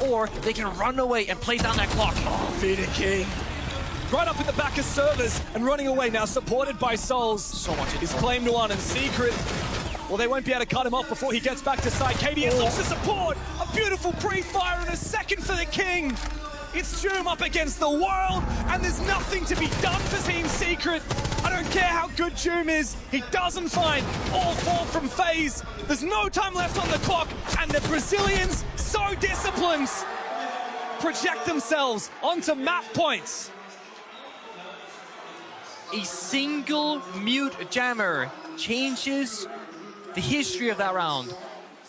or they can run away and play down that clock. Oh, Vida King. Right up in the back of servers and running away now, supported by Souls. So much. His claim to one and Secret. Well, they won't be able to cut him off before he gets back to side. KDS looks to support. A beautiful pre-fire and a second for the King. It's Joom up against the world, and there's nothing to be done for Team Secret. I don't care how good Joom is, he doesn't find all four from FaZe. There's no time left on the clock, and the Brazilians, so disciplined, project themselves onto map points. A single mute jammer changes the history of that round.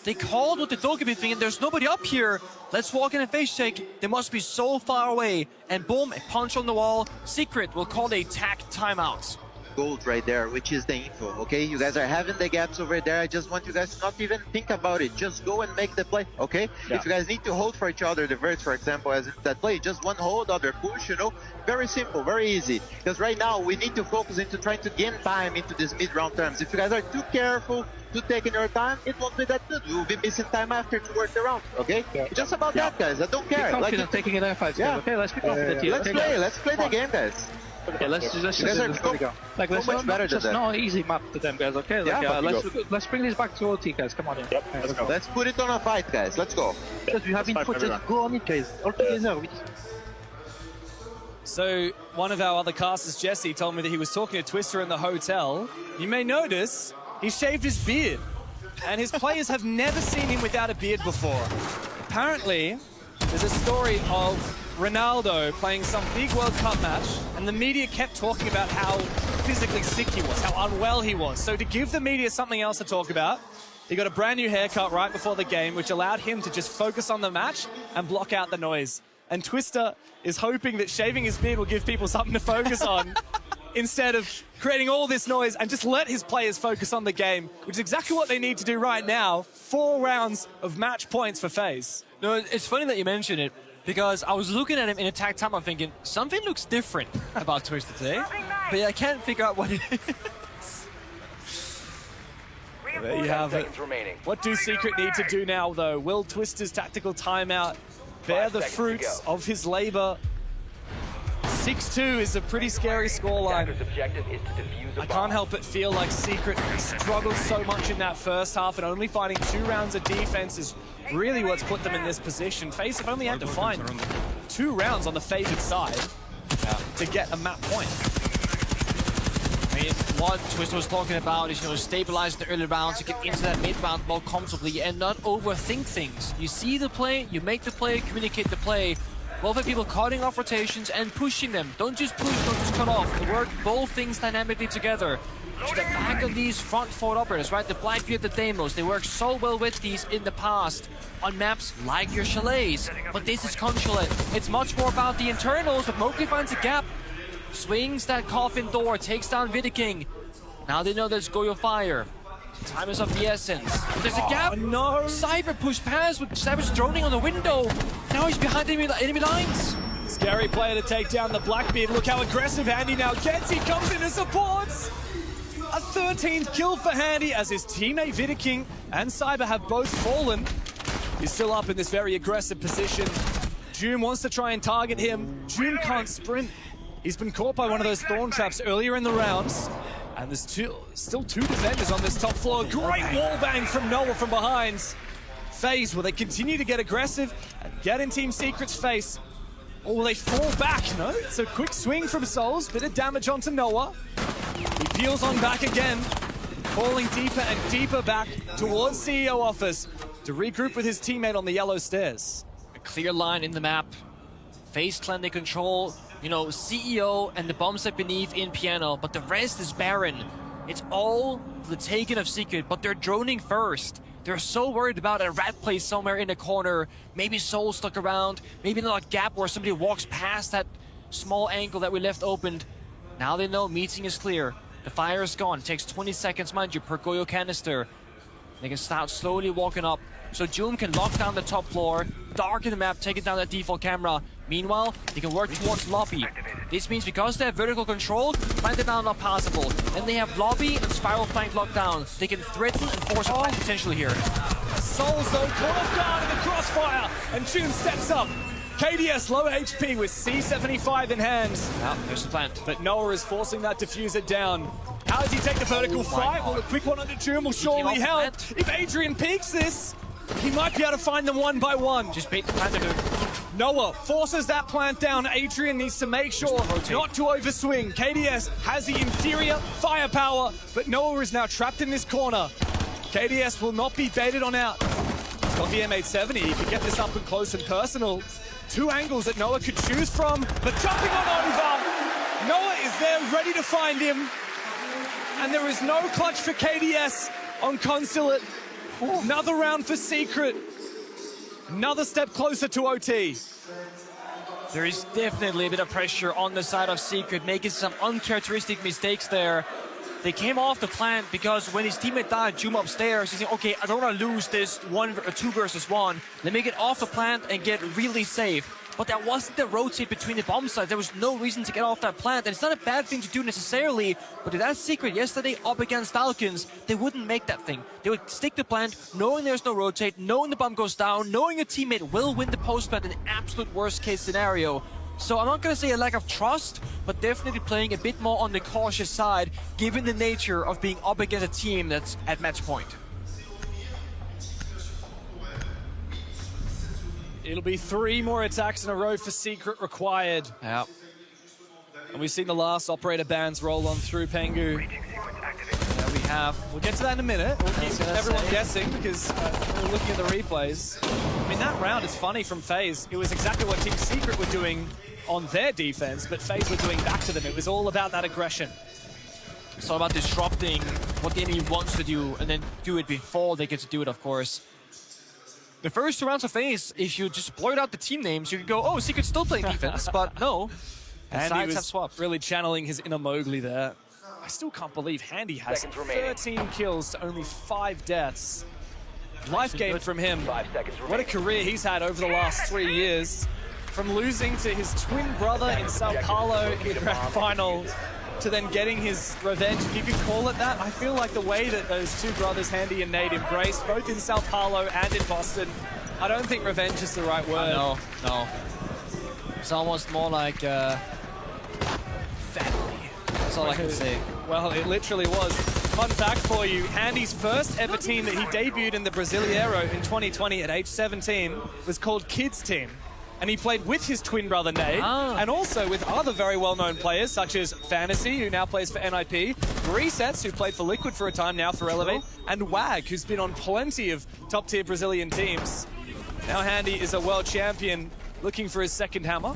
They called what they thought could be thinking, there's nobody up here. Let's walk in a face check. They must be so far away. And boom, a punch on the wall. Secret will call a tack timeout. Gold right there, which is the info, okay? You guys are having the gaps over there. I just want you guys to not even think about it. Just go and make the play, okay? Yeah. If you guys need to hold for each other, the verts, for example, as in that play, just one hold, other push, you know? Very simple, very easy. Because right now, we need to focus into trying to gain time into these mid-round terms. If you guys are too careful to taking your time, it won't be that good. We will be missing time after to work the round, okay? Yeah. Just about that, guys. I don't care. Be confident taking it F5, yeah. Okay, let's be confident here. Let's play the game, guys. Okay, let's go. Like, let's much better just no easy map to them, guys. Okay, like, yeah, let's bring this back to OT, guys. Come on, in. Yep, let's go. Let's put it on a fight, guys. Let's go. Because we have been put, just go on it, guys. All together. So one of our other casters, Jesse, told me that he was talking to Twister in the hotel. You may notice he shaved his beard, and his players have never seen him without a beard before. Apparently, there's a story of Ronaldo playing some big World Cup match, and the media kept talking about how physically sick he was, how unwell he was. So to give the media something else to talk about, he got a brand new haircut right before the game, which allowed him to just focus on the match and block out the noise. And Twister is hoping that shaving his beard will give people something to focus on instead of creating all this noise, and just let his players focus on the game, which is exactly what they need to do right now. 4 rounds of match points for FaZe. No, it's funny that you mention it, because I was looking at him in attack time, I'm thinking, something looks different about Twister today, but I can't figure out what it is. There you have it. What do Secret need to do now, though? Will Twister's tactical timeout bear the fruits of his labor? 6-2 is a pretty scary scoreline. I can't help but feel like Secret struggled so much in that first half, and only fighting 2 rounds of defense is really what's put them in this position. FaZe have only had to find 2 rounds on the favored side to get a map point. I mean, what Twister was talking about is, you know, stabilize the early rounds to get into that mid round more comfortably and not overthink things. You see the play, you make the play, communicate the play. Both of people cutting off rotations and pushing them. Don't just push, don't just cut off. Work both things dynamically together. To the back of these front forward operators, right? The Blackbeard, the Deimos, they work so well with these in the past on maps like your Chalets. But this is Consulate. It's much more about the internals, but Mowgli finds a gap. Swings that coffin door, takes down Vidiking. Now they know there's Goyo Fire. Time is of the essence. There's a gap. No. Cyber pushed past with Savage droning on the window. Now he's behind enemy lines. Scary player to take down the Blackbeard. Look how aggressive Handy now gets. He comes in to support. A 13th kill for Handy as his teammate Vidiking and Cyber have both fallen. He's still up in this very aggressive position. Joom wants to try and target him. Joom can't sprint. He's been caught by one of those thorn traps earlier in the rounds. And there's still 2 defenders on this top floor. Great wall bang from Noah from behind. FaZe, will they continue to get aggressive and get in Team Secret's face? Or will they fall back? No, it's a quick swing from Souls. Bit of damage onto Noah. He peels on back again, falling deeper and deeper back towards CEO office to regroup with his teammate on the yellow stairs. A clear line in the map. FaZe Clan, they control, you know, CEO and the bomb set beneath in piano, but the rest is barren. It's all the taking of Secret, but they're droning first. They're so worried about a rat place somewhere in the corner, maybe Soul stuck around, maybe not a gap where somebody walks past that small angle that we left opened. Now they know meeting is clear. The fire is gone. It takes 20 seconds, mind you, per Goyo canister. They can start slowly walking up. So Joom can lock down the top floor, darken the map, taking down that default camera. Meanwhile, they can work towards lobby. This means because they have vertical control, flank down not possible. And they have lobby and spiral flank locked down. They can threaten and force a fight potentially here. Souls, though, caught off guard in the crossfire, and June steps up. KDS low HP with C75 in hand. Now, there's the plant. But Noah is forcing that diffuser down. How does he take the vertical fight? Well, a quick one onto June will surely help. If Adrian peeks this, he might be able to find them one by one. Just bait the plant to do. Noah forces that plant down. Adrian needs to make sure not to overswing. KDS has the inferior firepower, but Noah is now trapped in this corner. KDS will not be baited on out. He's got the M870. He could get this up and close and personal. Two angles that Noah could choose from, but jumping on over. Noah is there ready to find him. And there is no clutch for KDS on Consulate. Another round for Secret. Another step closer to OT. There is definitely a bit of pressure on the side of Secret, making some uncharacteristic mistakes there. They came off the plant because when his teammate died, Zoom upstairs, he's saying, okay, I don't want to lose this 2 versus 1. Let me get off the plant and get really safe. But that wasn't the rotate between the bomb sites. There was no reason to get off that plant. And it's not a bad thing to do necessarily, but if that's Secret yesterday up against Falcons, they wouldn't make that thing. They would stick the plant, knowing there's no rotate, knowing the bomb goes down, knowing a teammate will win the post plant in absolute worst case scenario. So I'm not going to say a lack of trust, but definitely playing a bit more on the cautious side, given the nature of being up against a team that's at match point. It'll be 3 more attacks in a row for Secret required. Yeah. And we've seen the last operator bans roll on through Pengu. Yeah, we have. We'll get to that in a minute. We'll keep everyone guessing because we're looking at the replays. I mean, that round is funny from FaZe. It was exactly what Team Secret were doing on their defense, but FaZe were doing back to them. It was all about that aggression. It's all about disrupting what the enemy wants to do and then do it before they get to do it, of course. The first 2 rounds of FaZe, if you just blurt out the team names, you could go, oh, Secret's still playing defense, but no. And sides he have was swapped. really channeling his inner Mowgli there. I still can't believe Handy has 13 kills to only 5 deaths. Life gain from him. What a career he's had over the last 3 years. From losing to his twin brother in Sao Paulo in the grand final to then getting his revenge, if you could call it that. I feel like the way that those 2 brothers, Handy and Nate, embraced, both in Sao Paulo and in Boston, I don't think revenge is the right word. No. It's almost more like family. That's all I can say. Well, it literally was. Fun fact for you, Handy's first ever team that he debuted in the Brasileiro in 2020 at age 17 was called Kids Team. And he played with his twin brother Nate, and also with other very well-known players such as Fantasy, who now plays for NIP, Resets, who played for Liquid for a time, now for Elevate, and Wag, who's been on plenty of top-tier Brazilian teams. Now Handy is a world champion, looking for his second hammer.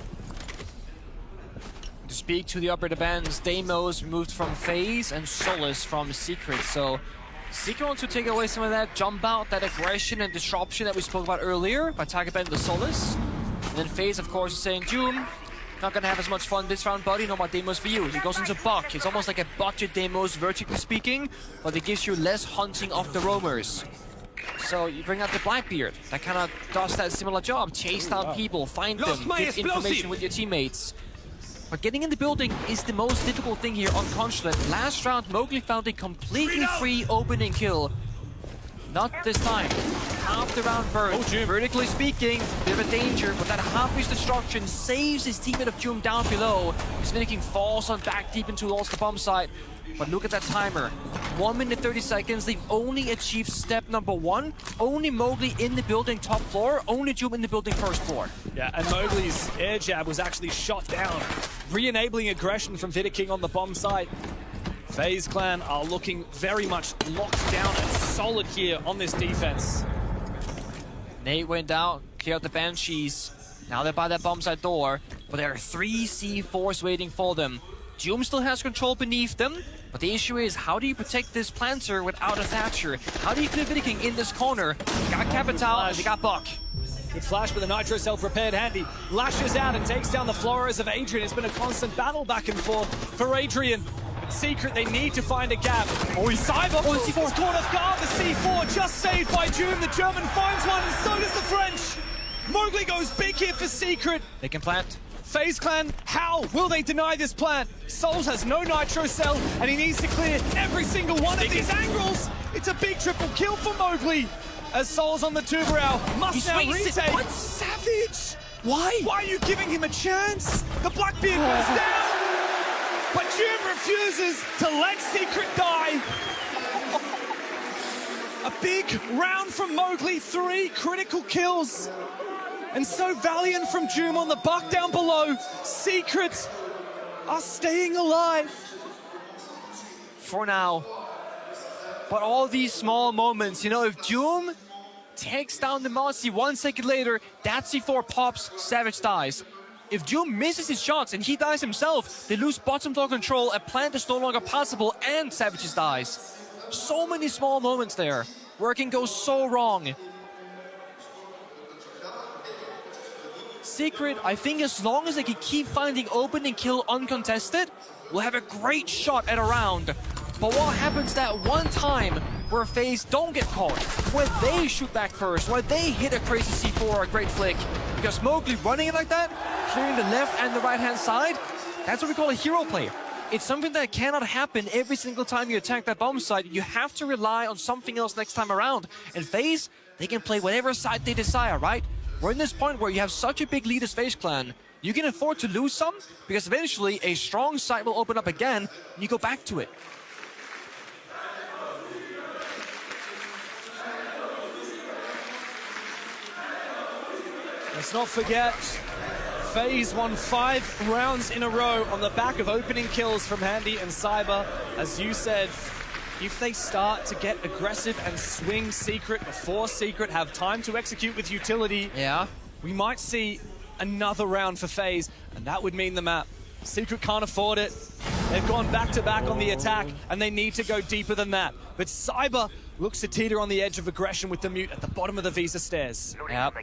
To speak to the operator bands, Deimos moved from FaZe and Solace from Secret. So Secret wants to take away some of that jump out, that aggression and disruption that we spoke about earlier by targeting the Solace. And then FaZe, of course, is saying, Doom, not gonna have as much fun this round, buddy. No more Deimos for you. He goes into Buck. It's almost like a budget Deimos, vertically speaking, but it gives you less hunting of the roamers. So you bring out the Blackbeard. That kind of does that similar job. Chase down people, find them, get information with your teammates. But getting in the building is the most difficult thing here on Consulate. Last round, Mowgli found a completely free opening kill. Not this time. Half the round burn. Vertically speaking, bit of a danger, but that half-piece destruction saves his teammate of Doom down below. He's making falls on back deep into the bomb site. But look at that timer. 1 minute 30 seconds. They've only achieved step number 1. Only Mowgli in the building top floor. Only Doom in the building first floor. Yeah, and Mowgli's air jab was actually shot down, re-enabling aggression from Vidiking on the bomb site. FaZe Clan are looking very much locked down and solid here on this defense. Nate went out, cleared out the Banshees. Now they're by that bomb site door, but there are 3 C4s waiting for them. Doom still has control beneath them, but the issue is, how do you protect this planter without a Thatcher? How do you clear Vidiking in this corner? They got Capital, and they got Buck. Good flash with a Nitro cell prepared. Handy lashes out and takes down the Flores of Adrian. It's been a constant battle back and forth for Adrian. Secret, they need to find a gap. Oh, he's Cyber! Oh, the C4 is caught off guard. The C4 just saved by Doom. The German finds one, and so does the French. Mowgli goes big here for Secret. They can plant. FaZe Clan, how will they deny this plant? Souls has no Nitro cell, and he needs to clear every single one of these angles. It's a big triple kill for Mowgli. as Soul's on the Tuberau. Must He's now swinging it. retake. What? Savage! Why? Why are you giving him a chance? The Blackbeard goes down! But Jim refuses to let Secret die. A big round from Mowgli, 3 critical kills. And so valiant from Joom on the buck down below. Secret are staying alive. For now. But all these small moments, you know, if Joom takes down the Mossy 1 second later, that C4 pops, Savage dies. If Joom misses his shots and he dies himself, they lose bottom floor control, a plant is no longer possible, and Savages dies. So many small moments there where it can go so wrong. Secret, I think as long as they can keep finding opening kill uncontested, we'll have a great shot at a round. But what happens that one time where FaZe don't get caught, where they shoot back first, where they hit a crazy C4 or a great flick? Because Mowgli running it like that, clearing the left and the right hand side, that's what we call a hero play. It's something that cannot happen every single time you attack that bomb site. You have to rely on something else next time around. And FaZe, they can play whatever side they desire, right? We're in this point where you have such a big lead as FaZe Clan. You can afford to lose some, because eventually a strong site will open up again, and you go back to it. Let's not forget, FaZe won 5 rounds in a row on the back of opening kills from Handy and Cyber. As you said, if they start to get aggressive and swing Secret before Secret have time to execute with utility, Yeah. we might see another round for FaZe, and that would mean the map. Secret can't afford it. They've gone back-to-back on the attack, and they need to go deeper than that. But Cyber looks to teeter on the edge of aggression with the mute at the bottom of the Visa stairs. Yep.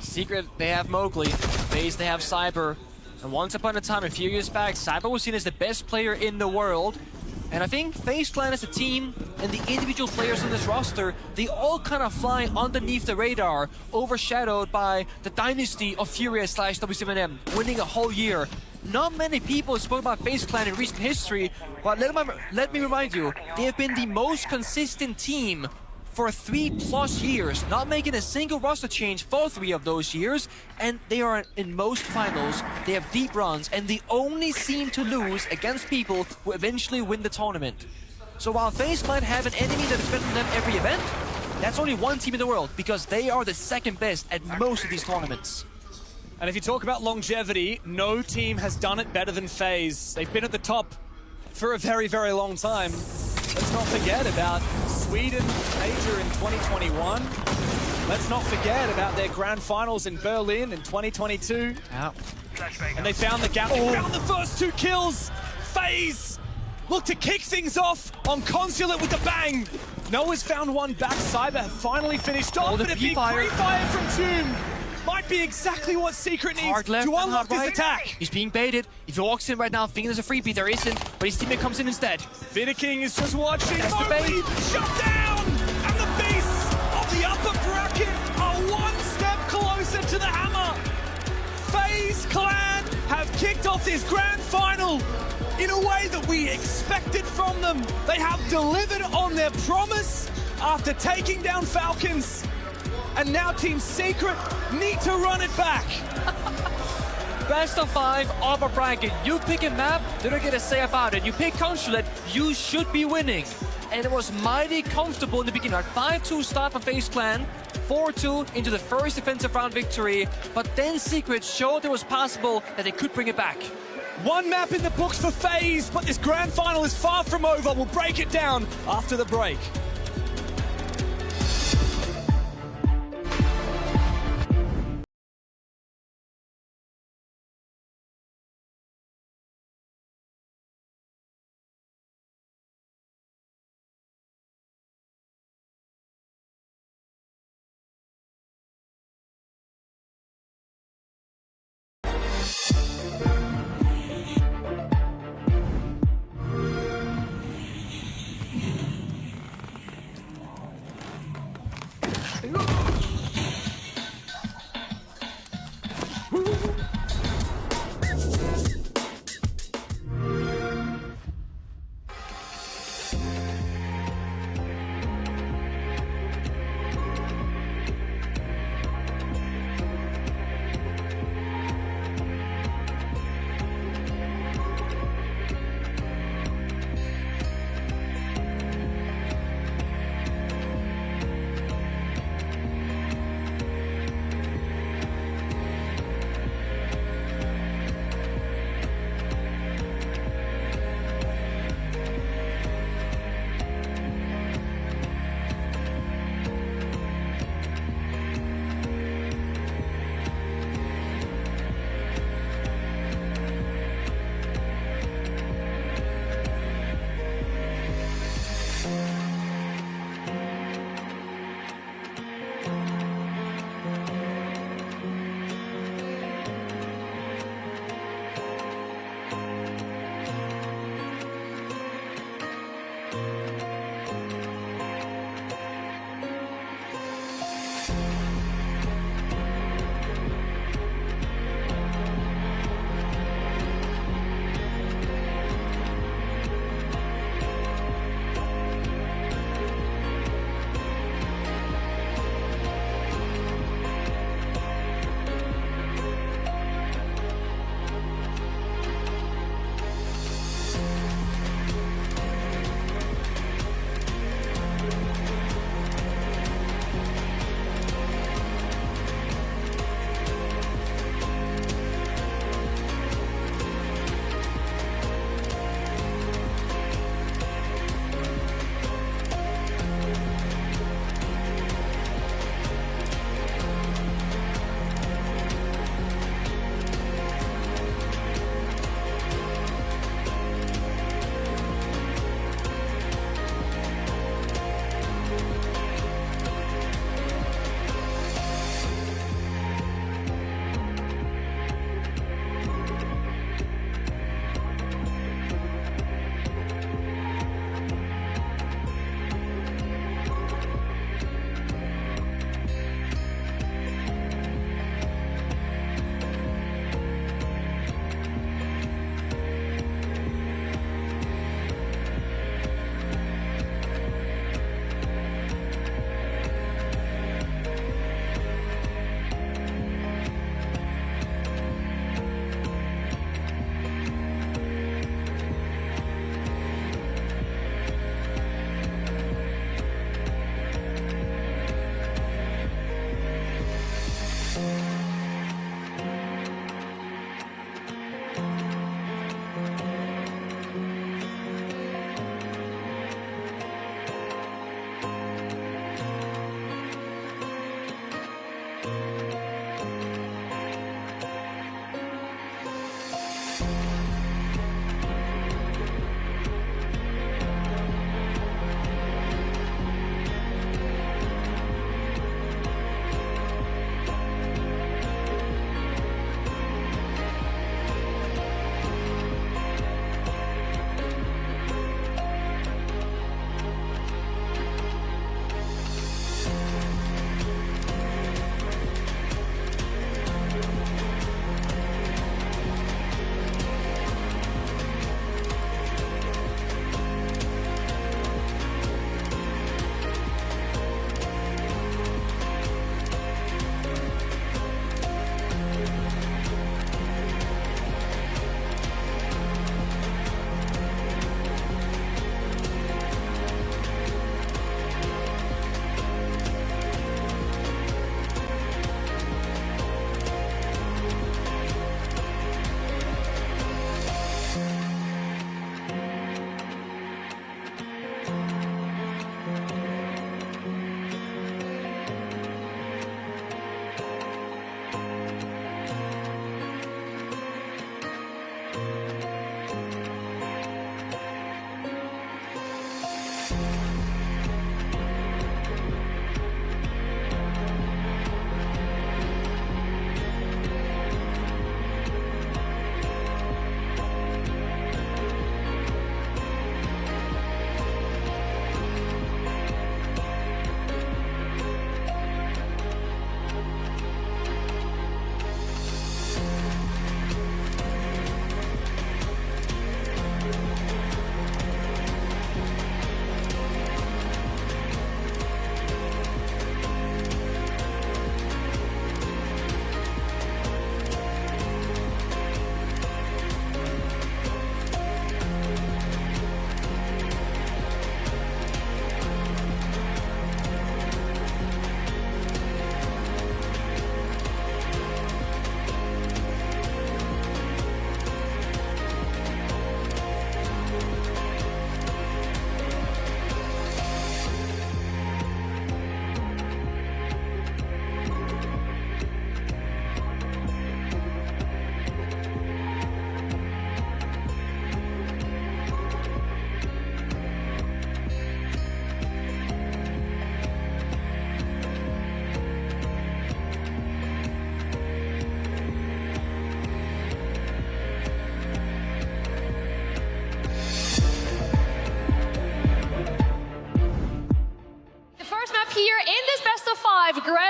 Secret, they have Mowgli. FaZe, they have Cyber. And once upon a time, a few years back, Cyber was seen as the best player in the world. And I think FaZe Clan as a team and the individual players on this roster, they all kind of fly underneath the radar, overshadowed by the dynasty of Furious / W7M, winning a whole year. Not many people spoke about FaZe Clan in recent history, but let me remind you, they have been the most consistent team for 3+ years, not making a single roster change for 3 of those years, and they are in most finals. They have deep runs, and they only seem to lose against people who eventually win the tournament. So while FaZe might have an enemy that is better than them every event, that's only one team in the world, because they are the second best at most of these tournaments. And if you talk about longevity, no team has done it better than FaZe. They've been at the top for a very, very long time. Let's not forget about Sweden major in 2021. Let's not forget about their grand finals in Berlin in 2022. Yeah. And they found the gap. They found the first 2 kills. FaZe look to kick things off on Consulate with a bang. Noah's found one back. Cyber have finally finished off, the but a big pre-fire. pre-fire from Joom might be exactly what Secret needs Hard left to and unlock hard this right. attack. He's being baited. If he walks in right now thinking there's a freebie, there isn't, but his teammate comes in instead. King is just watching. That's the Mowgli bait. shut down, and the beasts of the upper bracket are 1 step closer to the hammer. FaZe Clan have kicked off this grand final in a way that we expected from them. They have delivered on their promise after taking down Falcons. And now Team Secret need to run it back. Best of 5, upper bracket. You pick a map, they don't get a say about it. You pick Consulate, you should be winning. And it was mighty comfortable in the beginning. 5-2 start for FaZe Clan, 4-2 into the first defensive round victory. But then Secret showed it was possible that they could bring it back. 1 map in the books for FaZe, but this grand final is far from over. We'll break it down after the break.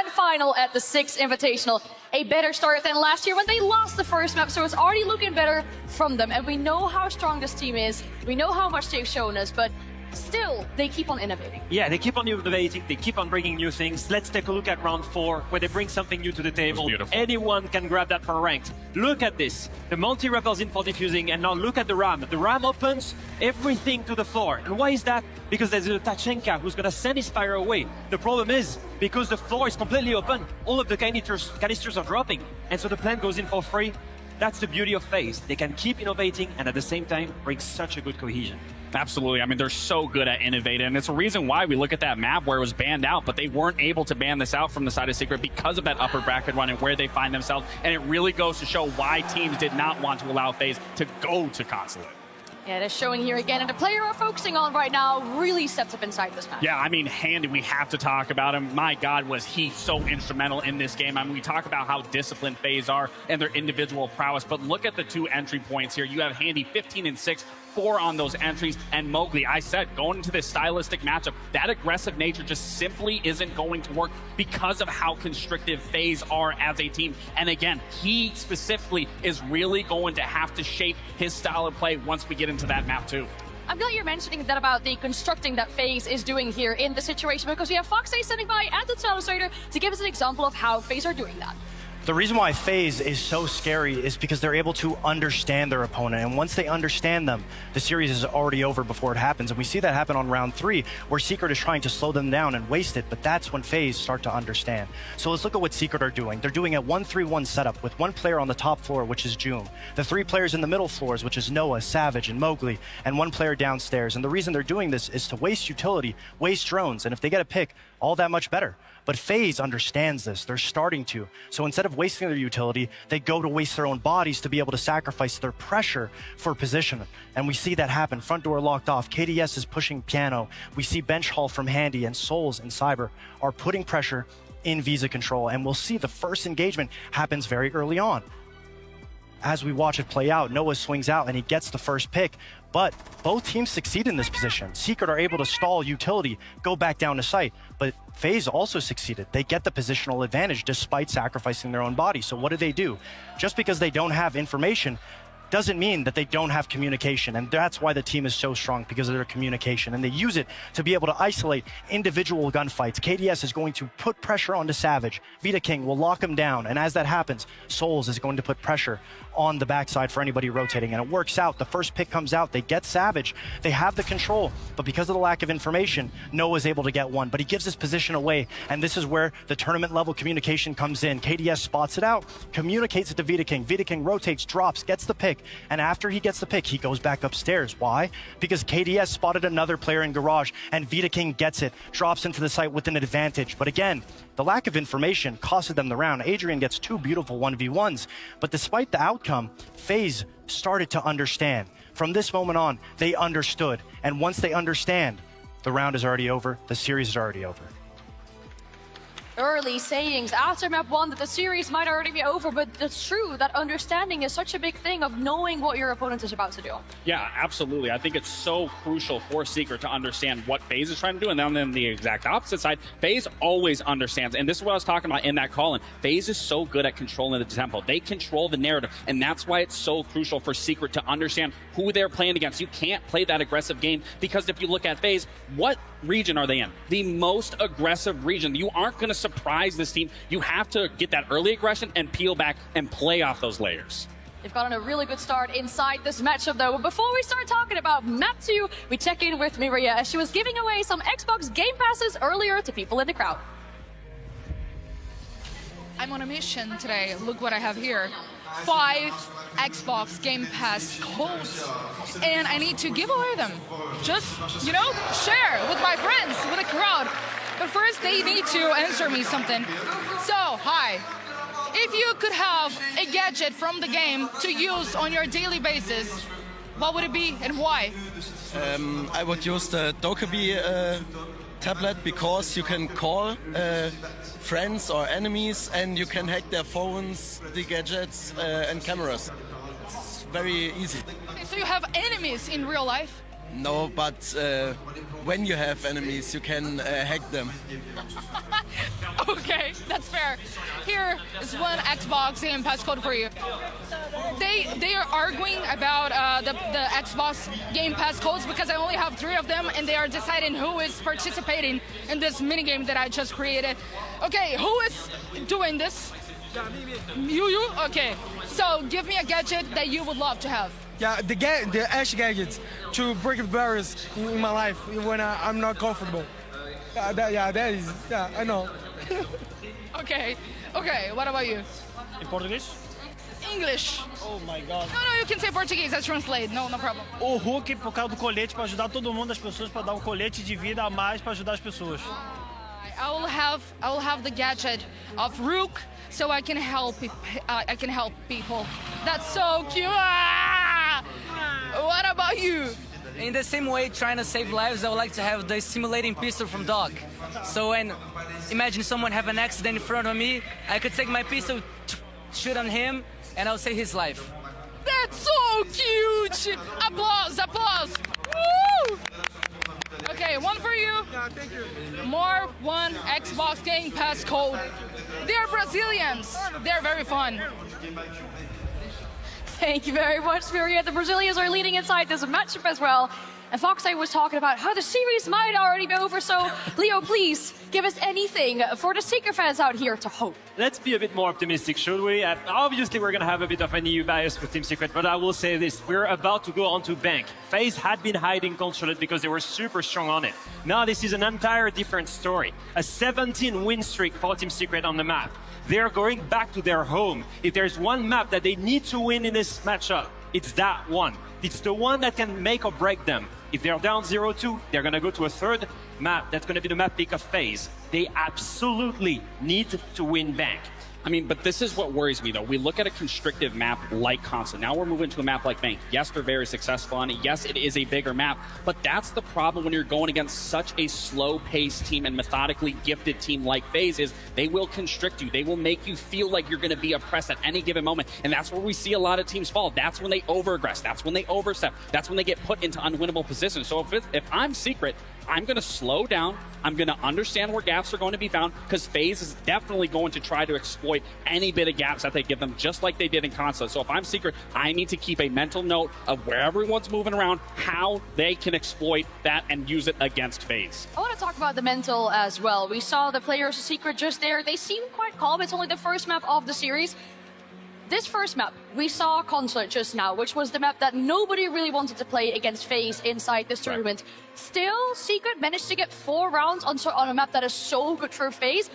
grand final at the 6th Invitational. A better start than last year when they lost the first map, so it's already looking better from them. And we know how strong this team is. We know how much they've shown us, but still, they keep on innovating. Yeah, they keep on innovating, they keep on bringing new things. Let's take a look at round 4, where they bring something new to the table. Anyone can grab that for ranked. Look at this. The multi-rappels in for defusing, and now look at the Ram. The Ram opens everything to the floor. And why is that? Because there's a Tachenka who's going to send his fire away. The problem is, because the floor is completely open, all of the canisters are dropping. And so the plant goes in for free. That's the beauty of FaZe. They can keep innovating and at the same time bring such a good cohesion. Absolutely. I mean, they're so good at innovating. And it's a reason why we look at that map where it was banned out, but they weren't able to ban this out from the side of Secret because of that upper bracket run and where they find themselves. And it really goes to show why teams did not want to allow FaZe to go to Consulate. Yeah, they're showing here again, and the player we're focusing on right now really steps up inside this match. Yeah, I mean, Handy, we have to talk about him. My God, was he so instrumental in this game. I mean, we talk about how disciplined FaZe are and their individual prowess, but look at the 2 entry points here. You have Handy 15 and 6, 4 on those entries, and Mowgli, I said, going into this stylistic matchup, that aggressive nature just simply isn't going to work because of how constrictive FaZe are as a team. And again, he specifically is really going to have to shape his style of play once we get into that map too. I'm glad you're mentioning that about the constructing that FaZe is doing here in the situation, because we have FaZe standing by at the Illustrator to give us an example of how FaZe are doing that. The reason why FaZe is so scary is because they're able to understand their opponent. And once they understand them, the series is already over before it happens. And we see that happen on round 3, where Secret is trying to slow them down and waste it. But that's when FaZe start to understand. So let's look at what Secret are doing. They're doing a 1-3-1 setup with 1 player on the top floor, which is June. The 3 players in the middle floors, which is Noah, Savage, and Mowgli, and 1 player downstairs. And the reason they're doing this is to waste utility, waste drones. And if they get a pick, all that much better. But FaZe understands this. They're starting to. So instead of wasting their utility, they go to waste their own bodies to be able to sacrifice their pressure for position. And we see that happen. Front door locked off. KDS is pushing Piano. We see Bench Hall from Handy, and Souls and Cyber are putting pressure in Visa control. And we'll see the first engagement happens very early on. As we watch it play out, Noah swings out and he gets the first pick. But both teams succeed in this position. Secret are able to stall utility, go back down to site. But FaZe also succeeded. They get the positional advantage despite sacrificing their own body. So what do? Just because they don't have information doesn't mean that they don't have communication. And that's why the team is so strong, because of their communication. And they use it to be able to isolate individual gunfights. KDS is going to put pressure onto Savage. Vita King will lock him down. And as that happens, Souls is going to put pressure on the backside for anybody rotating. And it works out. The first pick comes out. They get Savage. They have the control. But because of the lack of information, Noah's able to get one. But he gives his position away. And this is where the tournament level communication comes in. KDS spots it out, communicates it to Vita King. Vita King rotates, drops, gets the pick. And after he gets the pick, he goes back upstairs. Why? Because KDS spotted another player in Garage, and Vita King gets it, drops into the site with an advantage. But again, the lack of information costed them the round. Adrian gets 2 beautiful 1v1s. But despite the outcome, FaZe started to understand. From this moment on, they understood. And once they understand, the round is already over. The series is already over. Early sayings after map 1 that the series might already be over, but it's true that understanding is such a big thing of knowing what your opponent is about to do. Yeah, absolutely. I think it's so crucial for Secret to understand what FaZe is trying to do, and then on the exact opposite side, FaZe always understands, and this is what I was talking about in that call-in. FaZe is so good at controlling the tempo. They control the narrative, and that's why it's so crucial for Secret to understand who they're playing against. You can't play that aggressive game, because if you look at FaZe, what region are they in? The most aggressive region. You aren't going to surprise this team. You have to get that early aggression and peel back and play off those layers. They've gotten a really good start inside this matchup, though. But before we start talking about map 2, we check in with Miria as she was giving away some Xbox Game Passes earlier to people in the crowd. I'm on a mission today. Look what I have here. 5 Xbox Game Pass codes. And I need to give away them. Just, you know, share with my friends, with the crowd. But first, they need to answer me something. So, hi. If you could have a gadget from the game to use on your daily basis, what would it be and why? I would use the Dokkaebi tablet, because you can call friends or enemies and you can hack their phones, the gadgets and cameras. It's very easy. Okay, so you have enemies in real life? No, but when you have enemies, you can hack them. Okay, that's fair. Here is one Xbox Game Pass code for you. They are arguing about the Xbox Game Pass codes because I only have 3 of them, and they are deciding who is participating in this minigame that I just created. Okay, who is doing this? You? Okay. So give me a gadget that you would love to have. Yeah, the Ash gadgets to break the barriers in my life when I'm not comfortable. I know. Okay, what about you? In Português? English. Oh my God. No, you can say Portuguese, I translate, no problem. O Hulk por causa do colete para ajudar todo mundo, as pessoas, para dar colete de vida a mais para ajudar as pessoas. I will have the gadget of Rook so I can help people. That's so cute. What about you? In the same way, trying to save lives, I would like to have the stimulating pistol from Doc. So when, imagine someone have an accident in front of me, I could take my pistol, shoot on him, and I'll save his life. That's so cute! Applause! Woo! Okay, one for you. Thank you. More one Xbox Game Pass code. They're Brazilians. They're very fun. Thank you very much, Furia. The Brazilians are leading inside this matchup as well. And Foxeye was talking about how the series might already be over. So, Leo, please give us anything for the Secret fans out here to hope. Let's be a bit more optimistic, should we? Obviously, we're going to have a bit of an EU bias with Team Secret, but I will say this. We're about to go on to Bank. FaZe had been hiding Consulate because they were super strong on it. Now this is an entire different story. A 17-win streak for Team Secret on the map. They're going back to their home. If there's one map that they need to win in this matchup, it's that one. It's the one that can make or break them. If they're down 0-2, they're going to go to a third map. That's going to be the map pick of FaZe. They absolutely need to win Bank. I mean, but this is what worries me, though. We look at a constrictive map like Constant. Now we're moving to a map like Bank. Yes, they're very successful on it. Yes, it is a bigger map. But that's the problem when you're going against such a slow-paced team and methodically gifted team like FaZe is they will constrict you. They will make you feel like you're going to be oppressed at any given moment. And that's where we see a lot of teams fall. That's when they over-aggress. That's when they overstep. That's when they get put into unwinnable positions. So if I'm Secret, I'm going to slow down. I'm going to understand where gaps are going to be found because FaZe is definitely going to try to exploit any bit of gaps that they give them, just like they did in Constant. So if I'm Secret, I need to keep a mental note of where everyone's moving around, how they can exploit that and use it against FaZe. I want to talk about the mental as well. We saw the players of Secret just there. They seem quite calm. It's only the first map of the series. This first map, we saw Consulate just now, which was the map that nobody really wanted to play against FaZe inside this tournament. Still, Secret managed to get 4 rounds on a map that is so good for FaZe.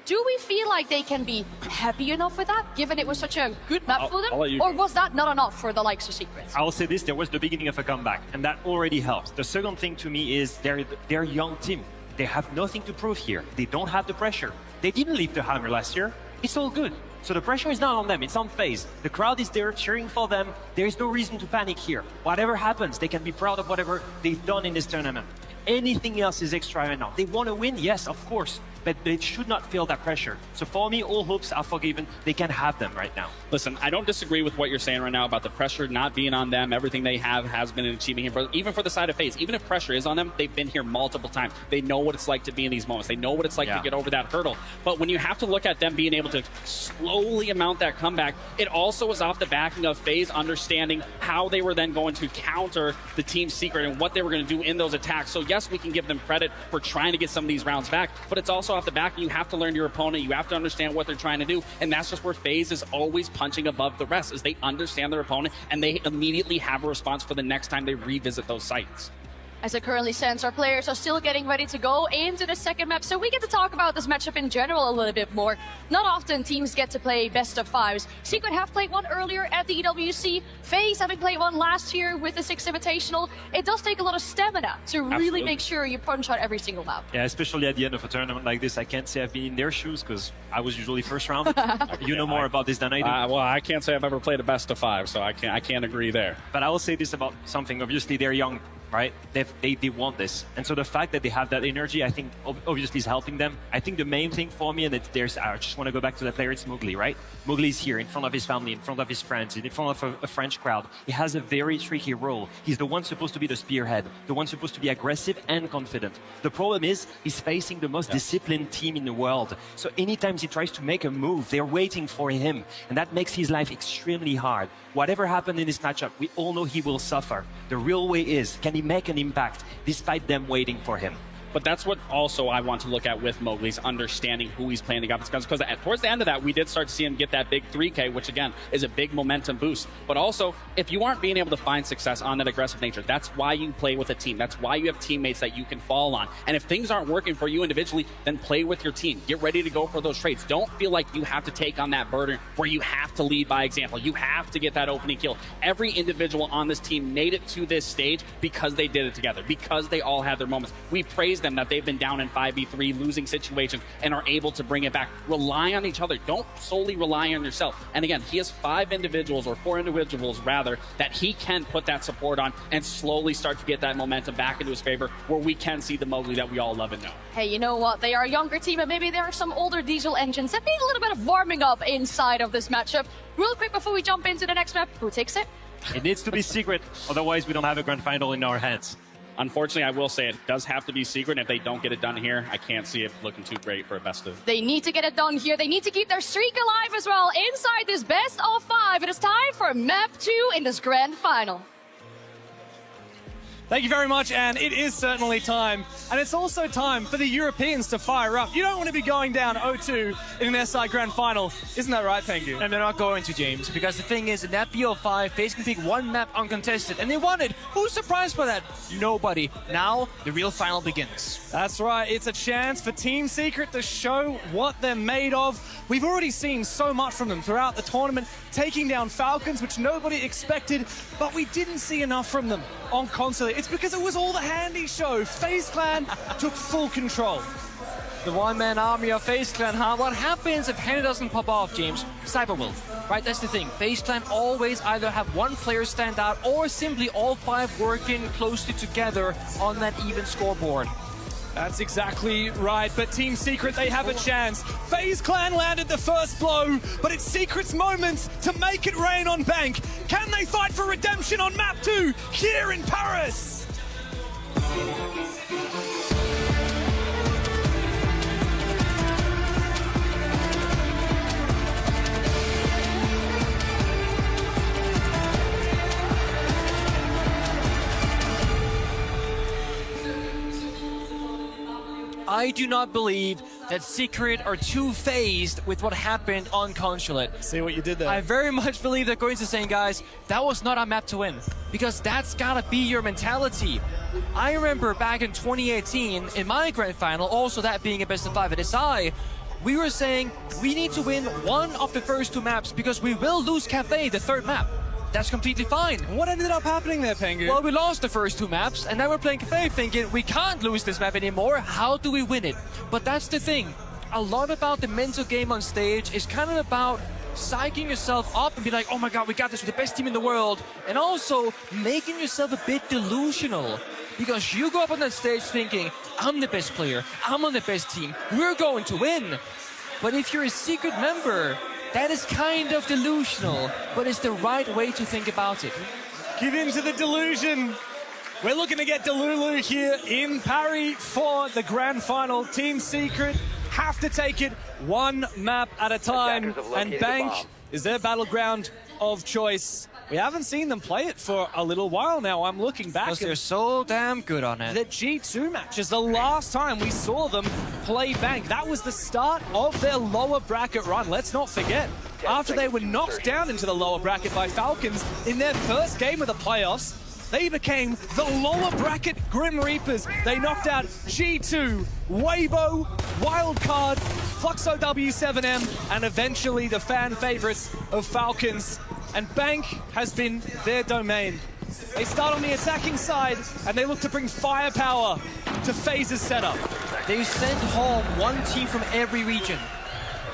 Do we feel like they can be happy enough with that, given it was such a good map for them? Or was that not enough for the likes of Secret? I'll say this, there was the beginning of a comeback, and that already helps. The second thing to me is they're a young team. They have nothing to prove here. They don't have the pressure. They didn't leave the hammer last year. It's all good. So the pressure is not on them, it's on FaZe. The crowd is there cheering for them. There is no reason to panic here. Whatever happens, they can be proud of whatever they've done in this tournament. Anything else is extra enough. They want to win, yes, of course, but they should not feel that pressure. So for me, all hopes are forgiven. They can have them right now. Listen, I don't disagree with what you're saying right now about the pressure not being on them. Everything they have has been achieving here. But even for the side of FaZe, even if pressure is on them, they've been here multiple times. They know what it's like to be in these moments. They know what it's like to get over that hurdle. But when you have to look at them being able to slowly amount that comeback, it also was off the backing of FaZe understanding how they were then going to counter the Team's Secret and what they were going to do in those attacks. So yes, we can give them credit for trying to get some of these rounds back, but it's also off the back. You have to learn your opponent. You have to understand what they're trying to do. And that's just where FaZe is always punching above the rest, is they understand their opponent and they immediately have a response for the next time they revisit those sites. As it currently stands, our players are still getting ready to go into the second map, so we get to talk about this matchup in general a little bit more. Not often teams get to play best of 5s. Secret have played one earlier at the EWC. FaZe having played one last year with the 6 Invitational. It does take a lot of stamina to really make sure you punch out every single map. Yeah, especially at the end of a tournament like this. I can't say I've been in their shoes because I was usually first round. You know more about this than I do. Well, I can't say I've ever played a best of 5, so I can't agree there. But I will say this about something. Obviously, they're young. right? They want this. And so the fact that they have that energy, I think, obviously is helping them. I think the main thing for me, and I just want to go back to the player, it's Mowgli, right? Mowgli's here in front of his family, in front of his friends, in front of a French crowd. He has a very tricky role. He's the one supposed to be the spearhead, the one supposed to be aggressive and confident. The problem is he's facing the most disciplined team in the world. So anytime he tries to make a move, they're waiting for him. And that makes his life extremely hard. Whatever happened in this matchup, we all know he will suffer. The real way is, can he make an impact despite them waiting for him? But that's what also I want to look at with Mowgli's understanding who he's playing against. Because towards the end of that, we did start to see him get that big 3K, which again is a big momentum boost. But also, if you aren't being able to find success on that aggressive nature, that's why you play with a team. That's why you have teammates that you can fall on. And if things aren't working for you individually, then play with your team. Get ready to go for those trades. Don't feel like you have to take on that burden where you have to lead by example. You have to get that opening kill. Every individual on this team made it to this stage because they did it together, because they all had their moments. We praise them that they've been down in 5v3, losing situations, and are able to bring it back. Rely on each other. Don't solely rely on yourself. And again, he has 4 individuals rather, that he can put that support on and slowly start to get that momentum back into his favor, where we can see the Mowgli that we all love and know. Hey, you know what? They are a younger team, and maybe there are some older diesel engines that need a little bit of warming up inside of this matchup. Real quick before we jump into the next map, who takes it? It needs to be secret, otherwise we don't have a grand final in our hands. Unfortunately, I will say it does have to be secret. If they don't get it done here, I can't see it looking too great for a best of. They need to get it done here. They need to keep their streak alive as well. Inside this best of 5, it is time for map 2 in this grand final. Thank you very much, and it is certainly time. And it's also time for the Europeans to fire up. You don't want to be going down 0-2 in an SI Grand Final. Isn't that right, Pengu? And they're not going to, James, because the thing is, in that BO5, FaZe can pick one map uncontested, and they won it. Who's surprised by that? Nobody. Now, the real final begins. That's right. It's a chance for Team Secret to show what they're made of. We've already seen so much from them throughout the tournament, taking down Falcons, which nobody expected, but we didn't see enough from them on console. It's because it was all the Handy show. FaZe Clan took full control. The one-man army of FaZe Clan, huh? What happens if Handy doesn't pop off, James? Cyber will. Right, that's the thing. FaZe Clan always either have one player stand out or simply all 5 working closely together on that even scoreboard. That's exactly right, but Team Secret, they have a chance. FaZe Clan landed the first blow, but it's Secret's moment to make it rain on Bank. Can they fight for redemption on map 2 here in Paris? I do not believe that Secret are too phased with what happened on Consulate. See what you did there. I very much believe they're going to say, guys, that was not our map to win. Because that's gotta be your mentality. I remember back in 2018, in my grand final, also that being a best of 5 at SI, we were saying we need to win one of the first 2 maps because we will lose Cafe, the 3rd map. That's completely fine. What ended up happening there, Pengu? Well, we lost the first 2 maps, and now we're playing Cafe thinking we can't lose this map anymore. How do we win it? But that's the thing. A lot about the mental game on stage is kind of about psyching yourself up and be like, oh my god, we got this with the best team in the world. And also making yourself a bit delusional. Because you go up on that stage thinking, I'm the best player, I'm on the best team, we're going to win. But if you're a Secret member, that is kind of delusional, but it's the right way to think about it. Give in to the delusion. We're looking to get Delulu here in Paris for the grand final. Team Secret have to take it one map at a time, and Bank is their battleground of choice. We haven't seen them play it for a little while now. I'm looking back. Because they're so damn good on it. The G2 match is the last time we saw them play Bank. That was the start of their lower bracket run. Let's not forget, after they were knocked down into the lower bracket by Falcons in their first game of the playoffs, they became the lower bracket Grim Reapers. They knocked out G2, Weibo, Wildcard, Fluxo W7M, and eventually the fan favorites of Falcons. And Bank has been their domain. They start on the attacking side, and they look to bring firepower to FaZe's setup. They send home one team from every region.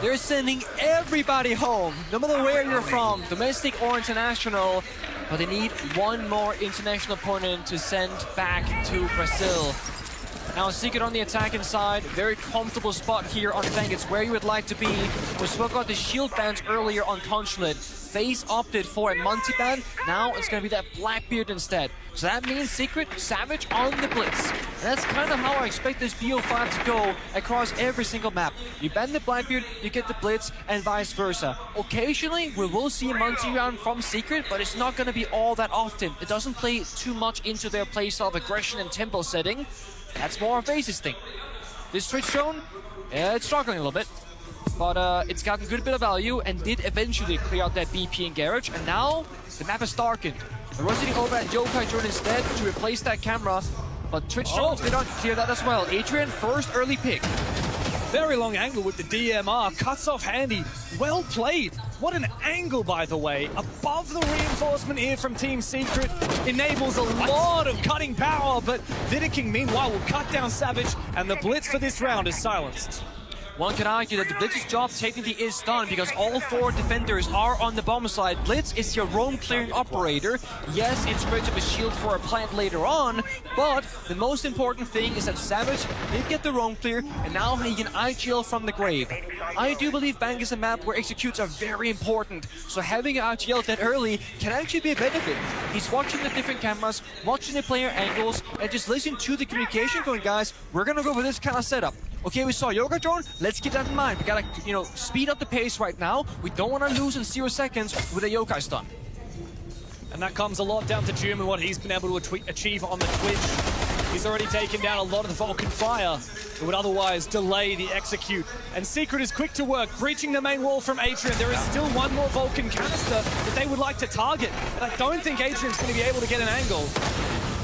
They're sending everybody home, no matter where you're from, domestic or international. but they need one more international opponent to send back to Brazil. Now Secret on the attacking side, very comfortable spot here on Fang. It's where you would like to be. We spoke about the shield bans earlier on Consulate. FaZe opted for a Monty ban. Now it's going to be that Blackbeard instead. So that means Secret, Savage on the Blitz. And that's kind of how I expect this BO5 to go across every single map. You ban the Blackbeard, you get the Blitz, and vice versa. Occasionally, we will see a Monty round from Secret, but it's not going to be all that often. It doesn't play too much into their playstyle of aggression and tempo setting. That's more of FaZe's thing. This Twitch drone, it's struggling a little bit. But it's gotten a good bit of value and did eventually clear out that BP in Garage. And now the map is darkened. They're rotating over at Yokai drone instead to replace that camera. But Twitch drones did not clear that as well. Adrian, first early pick. Very long angle with the DMR, cuts off Handy. Well played. What an angle, by the way. Above the reinforcement here from Team Secret. Enables a lot of cutting power, but Vidiking, meanwhile, will cut down Savage, and the Blitz for this round is silenced. One can argue that the Blitz's job technically is done because all four defenders are on the bomb side. Blitz is your roam clearing operator. Yes, it's great to have a shield for a plant later on, but the most important thing is that Savage did get the roam clear, and now he can IGL from the grave. I do believe Bang is a map where executes are very important, so having an IGL that early can actually be a benefit. He's watching the different cameras, watching the player angles, and just listening to the communication going, guys, we're gonna go for this kind of setup. Okay, we saw Yoga drone, let's keep that in mind. We gotta, speed up the pace right now. We don't want to lose in 0 seconds with a Yokai stun. And that comes a lot down to Jum and what he's been able to achieve on the Twitch. He's already taken down a lot of the Vulcan fire that would otherwise delay the execute. And Secret is quick to work, breaching the main wall from Adrian. There is still one more Vulcan canister that they would like to target, but I don't think Adrian's going to be able to get an angle.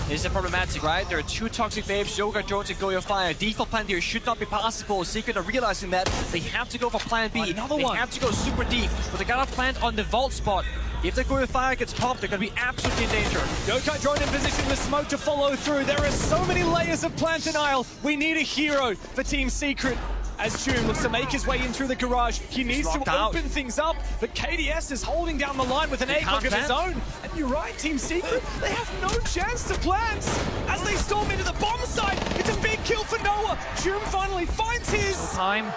This is problematic, right? There are two toxic babes, Yoga Jones and Goyo Fire. Default plan here should not be possible. Secret are realizing that they have to go for plan B. They have to go super deep, but they gotta plant on the vault spot. If the Goyo Fire gets popped, they're gonna be absolutely in danger. Yokai drone in position with smoke to follow through. There are so many layers of plant denial. We need a hero for Team Secret. As June looks to make his way in through the garage, he needs to open things up, but KDS is holding down the line with an egg look of his own. And you're right, Team Secret, they have no chance to plant. As they storm into the bomb site, it's a big kill for Noah. June finally finds his. Time.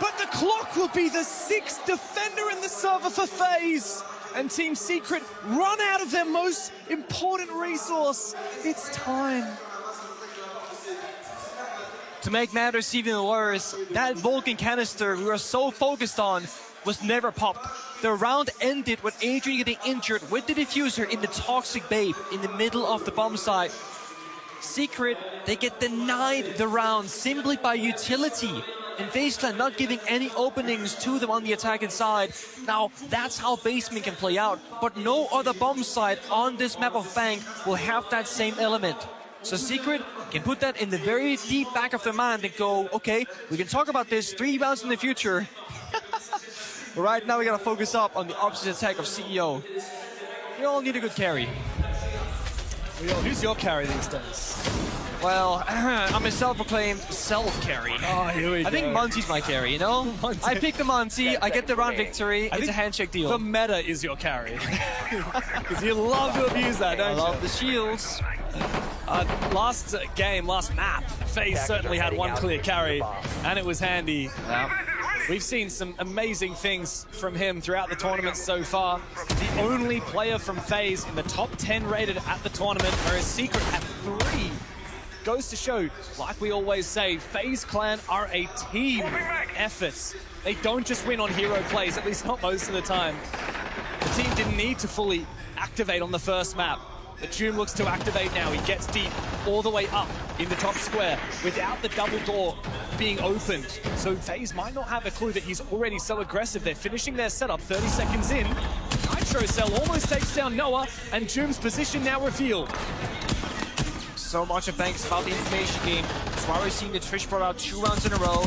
But the clock will be the 6th defender in the server for FaZe. And Team Secret run out of their most important resource. It's time. To make matters even worse, that Vulcan canister we were so focused on was never popped. The round ended with Adrian getting injured with the diffuser in the toxic babe in the middle of the bomb site. Secret, they get denied the round simply by utility. And FaZe Clan not giving any openings to them on the attacking side. Now, that's how basement can play out, but no other bomb site on this map of Fang will have that same element. So Secret can put that in the very deep back of their mind and go, okay, we can talk about this 3 rounds in the future. But right now we gotta focus up on the opposite attack of CEO. We all need a good carry. Who's your carry these days? Well, I'm a self-proclaimed self-carry. Oh, here we go. I think Monty's my carry, you know? I pick the Monty, I get the round victory, it's a handshake deal. The meta is your carry. Because you love to abuse that, don't you? I love the shields. Last game, last map, FaZe certainly had one clear carry, and it was Handy. We've seen some amazing things from him throughout the tournament so far. The only player from FaZe in the top 10 rated at the tournament, whereas Secret had 3. Goes to show, like we always say, FaZe Clan are a team effort. They don't just win on hero plays, at least not most of the time. The team didn't need to fully activate on the first map. But June looks to activate now. He gets deep all the way up in the top square without the double door being opened. So FaZe might not have a clue that he's already so aggressive. They're finishing their setup 30 seconds in. Nitro Cell almost takes down Noah, and June's position now revealed. So much of thanks about the information game. That's why we're seeing the Twitch brought out 2 rounds in a row.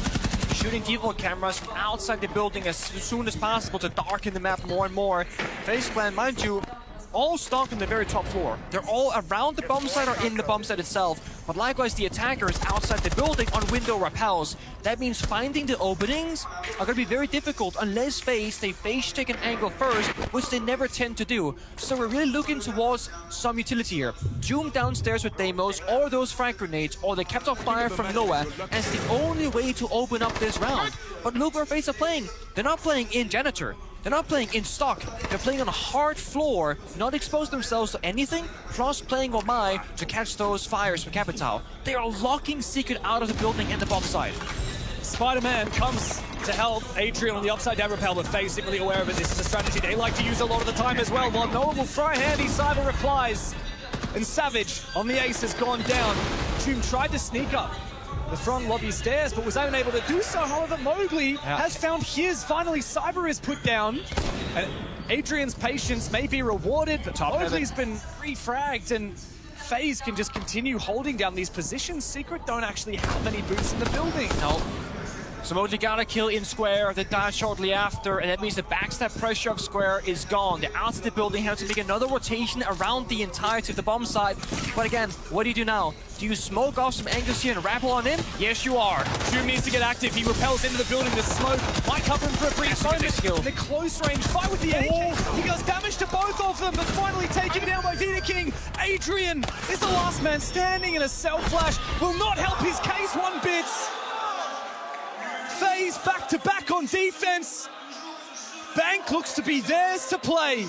Shooting default cameras from outside the building as soon as possible to darken the map more and more. FaZe Clan, mind you, all stuck on the very top floor. They're all around the bomb site or in the bomb site itself. But likewise, the attackers outside the building on window rappels. That means finding the openings are going to be very difficult unless they face check an angle first, which they never tend to do. So we're really looking towards some utility here. Doom downstairs with Deimos, or those frag grenades, or the capture fire from Noah as the only way to open up this round. But look where FaZe are playing. They're not playing in Janitor. They're not playing in stock. They're playing on a hard floor, not expose themselves to anything, plus playing on Mai to catch those fires from Capital. They are locking Secret out of the building and the bomb side. Spider-Man comes to help Adrian on the upside down rappel, but FaZe isn't really aware of it. This is a strategy they like to use a lot of the time as well. While Noah will throw a handy, Cyber replies. And Savage on the ace has gone down. Doom tried to sneak up the front lobby stairs, but was unable to do so. However, Mowgli has found his. Finally, Cyber is put down. And Adrian's patience may be rewarded, but Mowgli's been refragged, and FaZe can just continue holding down these positions. Secret don't actually have many boots in the building. No. So Mowgli got a kill in Square, they died shortly after, and that means the backstab pressure of Square is gone. They're out of the building, have to make another rotation around the entirety of the bomb site. But again, what do you do now? Do you smoke off some angles here and rappel on in? Yes, you are. Doom needs to get active. He repels into the building. The smoke might cover him for a brief moment. In the close range fight with the AK. He does damage to both of them, but finally taken down by Vita King. Adrian is the last man standing, and a self flash will not help his case one bit. FaZe back-to-back on defense. Bank looks to be theirs to play.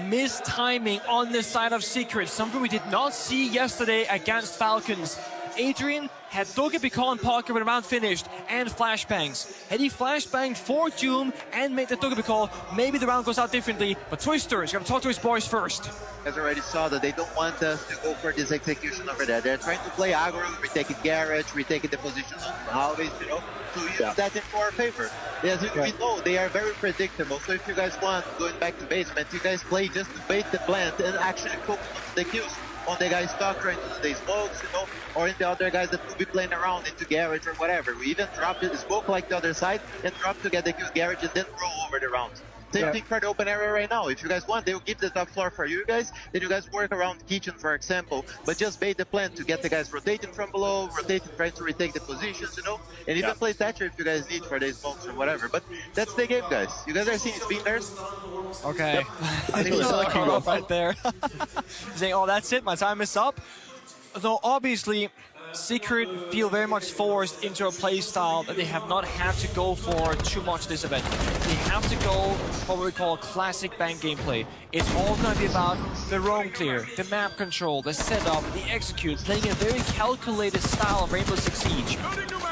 Missed timing on the side of Secret, something we did not see yesterday against Falcons. Adrian had Doggy and Parker when the round finished, and flashbangs. Had he flashbanged for Doom and made the Doggy call, maybe the round goes out differently. But Twister is going to talk to his boys first. You guys already saw that they don't want us to go for this execution over there. They're trying to play aggro, retaking garage, retaking the positions on hallways, you know, to use that in our favor. As we know, they are very predictable. So if you guys want, going back to basement, you guys play just to bait the plant and actually focus on the kills on the guys stuck trying to do the smokes, you know, or in the other guys that will be playing around into garage or whatever. We even drop the smoke like the other side and drop to get the kills garage and then roll over the rounds. Same thing for the open area right now. If you guys want, they will give the top floor for you guys. Then you guys work around kitchen, for example. But just bait the plan to get the guys rotating from below, rotating, trying to retake the positions, you know. And even play Thatcher if you guys need for the smokes or whatever. But that's the game, guys. You guys are seeing it's being theirs. Okay. I think it's like right there. Saying, oh, that's it. My time is up. Though obviously, Secret feel very much forced into a play style that they have not had to go for too much this event. They have to go for what we call classic bank gameplay. It's all going to be about the roam clear, the map control, the setup, the execute, playing a very calculated style of Rainbow Six Siege.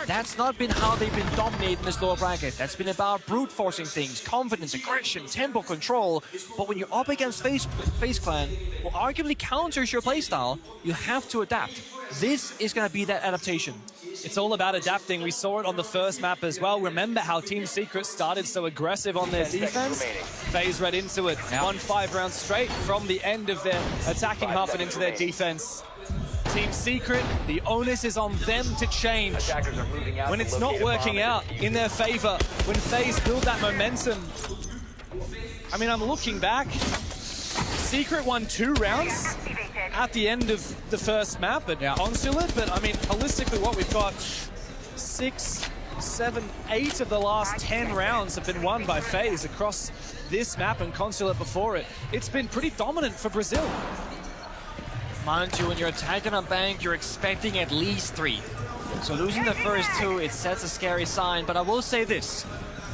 That's not been how they've been dominating this lower bracket. That's been about brute forcing things, confidence, aggression, tempo control. But when you're up against FaZe Clan, who arguably counters your playstyle, you have to adapt. This is going to be that adaptation. It's all about adapting. We saw it on the first map as well. Remember how Team Secret started so aggressive on their defense? FaZe read into it. Won 5 rounds straight from the end of their attacking half and into their defense. Team Secret, the onus is on them to change. When it's not working out in their favor, when FaZe build that momentum. I mean, I'm looking back. Secret won 2 rounds at the end of the first map at Consulate, but I mean, holistically what we've got, 6, 7, 8 of the last 10 rounds have been won by FaZe across this map and Consulate before it. It's been pretty dominant for Brazil. Mind you, when you're attacking on bank, you're expecting at least 3. So losing the first 2, it sets a scary sign, but I will say this.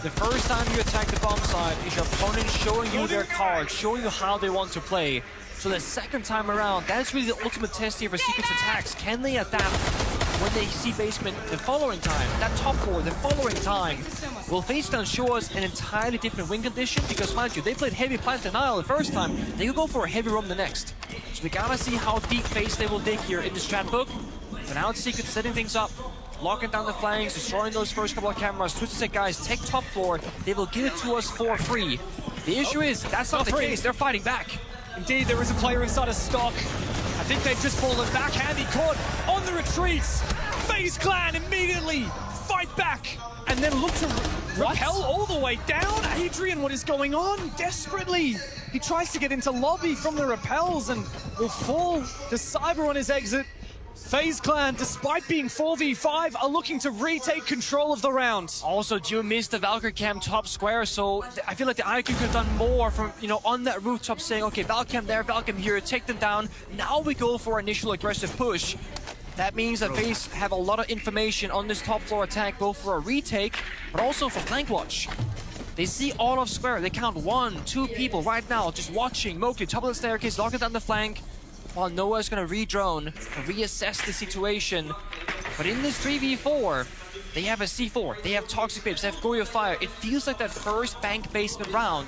The first time you attack the bomb side is your opponent showing you their cards, showing you how they want to play. So the second time around, that's really the ultimate test here for Secret's attacks. Can they adapt when they see basement the following time, that top 4 the following time? Will FaZe Clan show us an entirely different win condition? Because mind you, they played heavy plant denial the first time, they could go for a heavy roam the next. So we gotta see how deep FaZe they will dig here in this strat book. For now, it's Secret setting things up, locking down the flanks, destroying those first couple of cameras. Twister said, guys, take top floor, they will give it to us for free. The issue is, that's not the case, they're fighting back. Indeed, there is a player inside a stock. I think they've just fallen back. Handy caught on the retreats. FaZe Clan immediately fight back and then look to Repel all the way down. Adrian, what is going on? Desperately. He tries to get into lobby from the repels and will fall to Cyber on his exit. FaZe Clan, despite being 4v5, are looking to retake control of the round. Also, Ju missed the Valkyrie cam top square, so I feel like the IQ could have done more from, on that rooftop saying, okay, Valcam there, Valcam here, take them down. Now we go for initial aggressive push. That means that FaZe have a lot of information on this top floor attack, both for a retake, but also for flank watch. They see all of square. They count 1, 2 people right now just watching. Mowgli, top of the staircase, locking down the flank, while Noah's gonna re-drone, reassess the situation. But in this 3v4, they have a C4, they have Toxic Babes, they have Goyo Fire. It feels like that first bank basement round.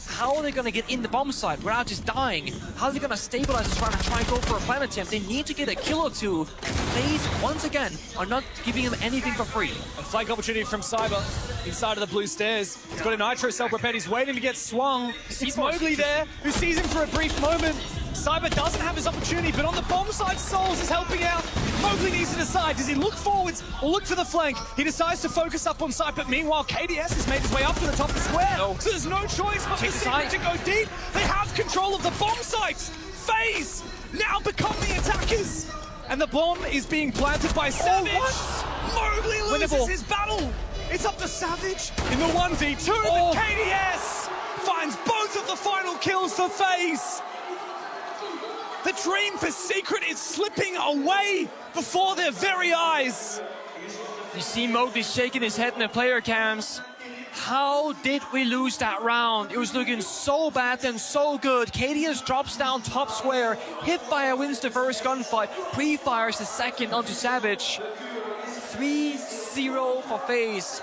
How are they gonna get in the bomb site without just dying? How are they gonna stabilize this round and try and go for a plan attempt? They need to get a kill or two. FaZe, once again, are not giving them anything for free. A flank opportunity from Cyber inside of the blue stairs. He's got a Nitro cell prepared, he's waiting to get swung. It's Mowgli there, who sees him for a brief moment. Cyber doesn't have his opportunity, but on the bomb side, Souls is helping out. Mowgli needs to decide, does he look forwards or look for the flank? He decides to focus up on side, but meanwhile, KDS has made his way up to the top of the square. So there's no choice but for Secret to go deep. They have control of the bomb sites. FaZe now become the attackers. And the bomb is being planted by Savage. Mowgli loses his battle. It's up to Savage in the 1v2, but KDS finds both of the final kills for FaZe. The dream for Secret is slipping away before their very eyes. You see Mowgli shaking his head in the player cams. How did we lose that round? It was looking so bad and so good. KDS drops down top square. Hipfire wins the first gunfight. Pre-fires the second onto Savage. 3-0 for FaZe.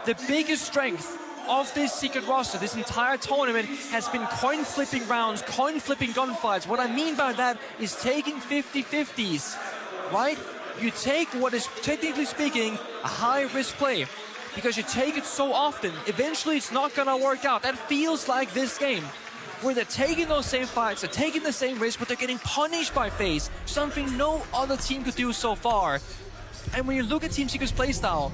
The biggest strength of this Secret roster, this entire tournament, has been coin-flipping rounds, coin-flipping gunfights. What I mean by that is taking 50-50s, right? You take what is, technically speaking, a high-risk play. Because you take it so often, eventually it's not gonna work out. That feels like this game, where they're taking those same fights, they're taking the same risk, but they're getting punished by FaZe, something no other team could do so far. And when you look at Team Secret's playstyle,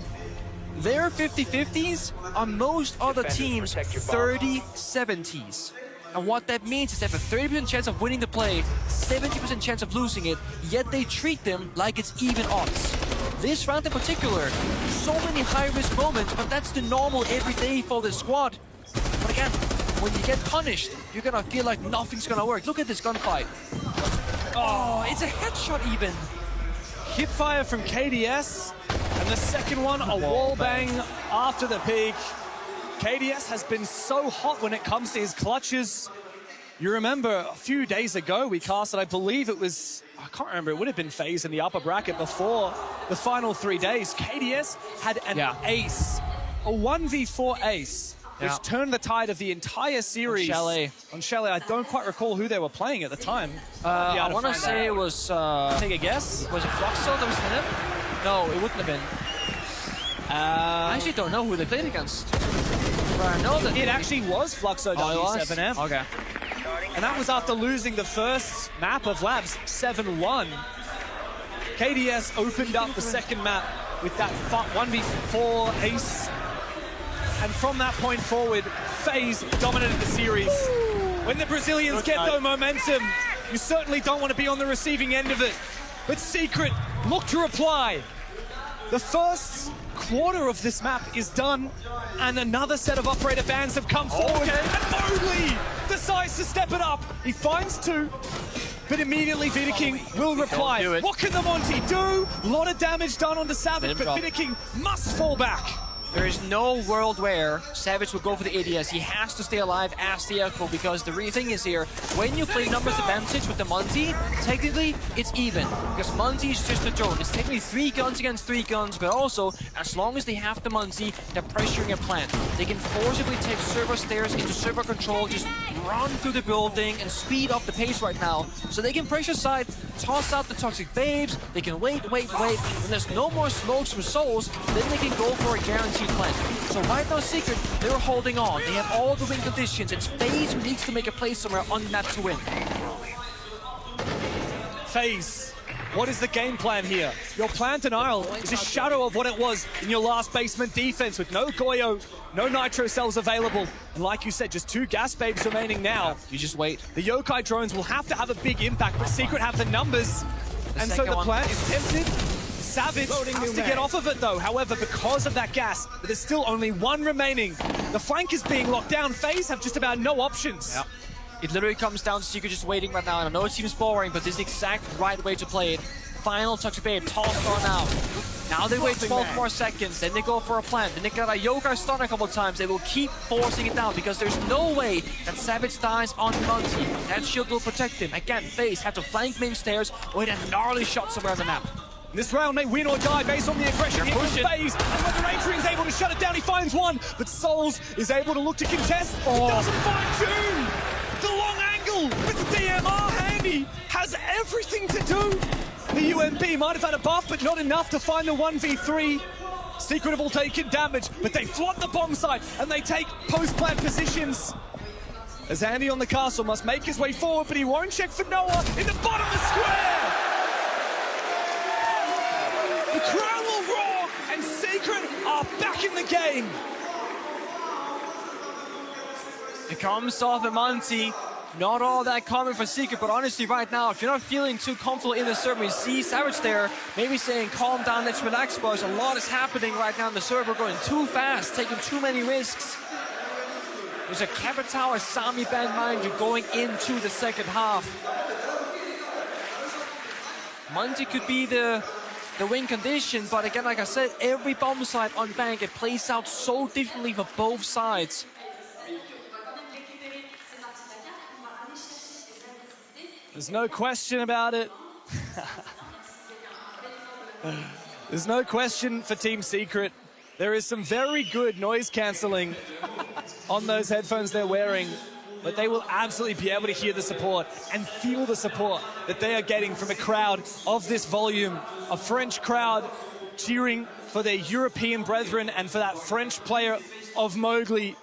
their 50-50s are most other teams' 30-70s. And what that means is they have a 30% chance of winning the play, 70% chance of losing it, yet they treat them like it's even odds. This round in particular, so many high-risk moments, but that's the normal everyday for the squad. But again, when you get punished, you're gonna feel like nothing's gonna work. Look at this gunfight. Oh, it's a headshot even. Hipfire from KDS, and the second one, a wallbang after the peak. KDS has been so hot when it comes to his clutches. You remember a few days ago, we casted, I believe it was, I can't remember, it would have been FaZe in the upper bracket before the final 3 days. KDS had an ace, a 1v4 ace, which turned the tide of the entire series. On Chalet. I don't quite recall who they were playing at the time. I want to say it was... take a guess? Was it Fluxo that was in it? No, it wouldn't have been. I actually don't know who they played against. But I know that it actually was Fluxo W7M. Okay. And that was after losing the first map of Labs, 7-1. KDS opened up the second map with that 1v4 ace. And from that point forward, FaZe dominated the series. When the Brazilians get the momentum, you certainly don't want to be on the receiving end of it. But Secret, look to reply. The first quarter of this map is done, and another set of operator bans have come forward. And Mowgli decides to step it up. He finds 2, but immediately Vidiking will reply. What can the Monty do? A lot of damage done onto Savage, but Vidiking must fall back. There is no world where Savage will go for the ADS. He has to stay alive as the Echo, because the real thing is here, when you play numbers advantage with the Monty, technically it's even, because Monty is just a drone. It's technically 3 guns against 3 guns, but also, as long as they have the Monty, they're pressuring a plant. They can forcibly take server stairs into server control, just run through the building and speed up the pace right now. So they can pressure side, toss out the Toxic Babes, they can wait. When there's no more smokes from Souls, then they can go for a guaranteed plant. So right now Secret, they're holding on. They have all the win conditions. It's FaZe who needs to make a play somewhere on the map to win. FaZe What is the game plan here? Your plan denial is a shadow of what it was in your last basement defense with no Goyo, no Nitro cells available. And like you said, just 2 gas babes remaining now. You just wait. The Yokai drones will have to have a big impact, but Secret have the numbers. And so the plan is tempted. Savage has to get off of it though. However, because of that gas, there's still only 1 remaining. The flank is being locked down. FaZe have just about no options. Yeah. It literally comes down to Secret just waiting right now. And I know it seems boring, but this is the exact right way to play it. Final touch of bait, tossed on out. Now they wait 12 more seconds, then they go for a plant. Then they got a Yokai stun a couple of times. They will keep forcing it down because there's no way that Savage dies on Monty. That shield will protect him. Again, FaZe have to flank main stairs or hit a gnarly shot somewhere on the map. This round may win or die based on the aggression here from FaZe. And when the Ranger is able to shut it down, he finds one. But Souls is able to look to contest. He doesn't find June. The long angle with the DMR handy has everything to do. The UMP might have had a buff, but not enough to find the 1v3. Secret have all taken damage, but they flood the bomb site and they take post-plant positions. As Andy on the castle must make his way forward, but he won't check for Noah in the bottomless square. The crowd will roar, and Secret are back in the game. It comes off the Monty. Not all that common for Secret, but honestly right now, if you're not feeling too comfortable in the server, you see Savage there, maybe saying, calm down, let's relax, boys. A lot is happening right now in the server, going too fast, taking too many risks. There's a Capitao, a Sami band, mind you, going into the second half. Monty could be the win condition, but again, like I said, every bomb site on Bank, it plays out so differently for both sides. There's no question about it. There's no question for Team Secret. There is some very good noise cancelling on those headphones they're wearing, but they will absolutely be able to hear the support and feel the support that they are getting from a crowd of this volume. A French crowd cheering for their European brethren and for that French player of Mowgli.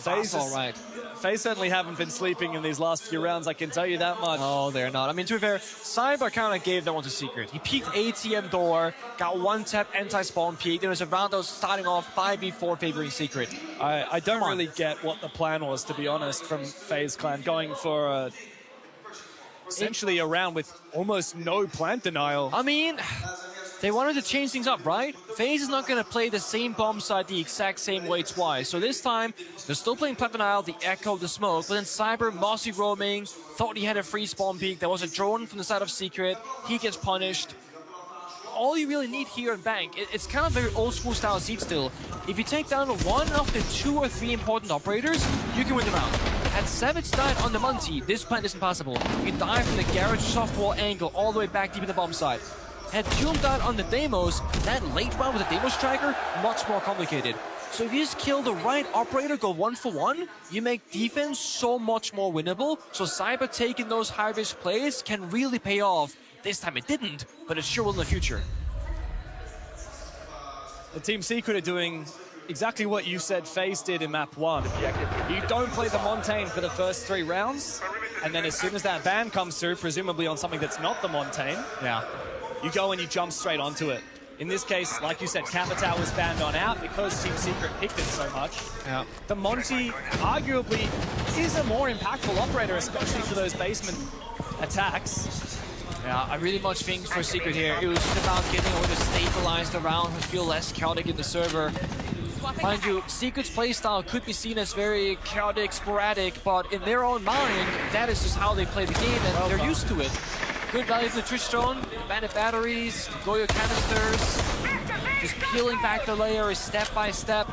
That's all right. FaZe certainly haven't been sleeping in these last few rounds, I can tell you that much. No, they're not. I mean, to be fair, Cyber kind of gave that one to Secret. He peeked ATM door, got one tap anti-spawn peek. There was a round that was starting off 5v4 favoring Secret. I don't really get what the plan was, to be honest, from FaZe Clan, going for essentially a round with almost no plant denial. I mean, they wanted to change things up, right? FaZe is not going to play the same bomb site the exact same way twice. So this time, they're still playing Plant Denial, the Echo, the Smoke, but then Cyber, Mossy roaming, thought he had a free spawn peak. There was a drone from the side of Secret. He gets punished. All you really need here in Bank, it's kind of very old school style seed still. If you take down one of the 2 or 3 important operators, you can win the round. Had Savage died on the Monty, this plant isn't possible. You can die from the garage soft wall angle all the way back deep in the bomb site. Had Doom died on the Deimos, that late round with the Deimos striker, much more complicated. So if you just kill the right operator, go 1 for 1, you make defense so much more winnable. So Cyber taking those high-risk plays can really pay off. This time it didn't, but it sure will in the future. The Team Secret are doing exactly what you said FaZe did in map 1. You don't play the Montaigne for the first 3 rounds, and then as soon as that ban comes through, presumably on something that's not the Montaigne, you go and you jump straight onto it. In this case, like you said, Capitao was banned on out because Team Secret picked it so much. The Monty arguably is a more impactful operator, especially for those basement attacks. Yeah, I really much think for Secret here, it was just about getting over to stabilize the round and feel less chaotic in the server. Mind you, Secret's playstyle could be seen as very chaotic, sporadic, but in their own mind, that is just how they play the game and they're used to it. Good value from the Twitch drone, bandit batteries, Goyo canisters, just peeling back the layer step by step.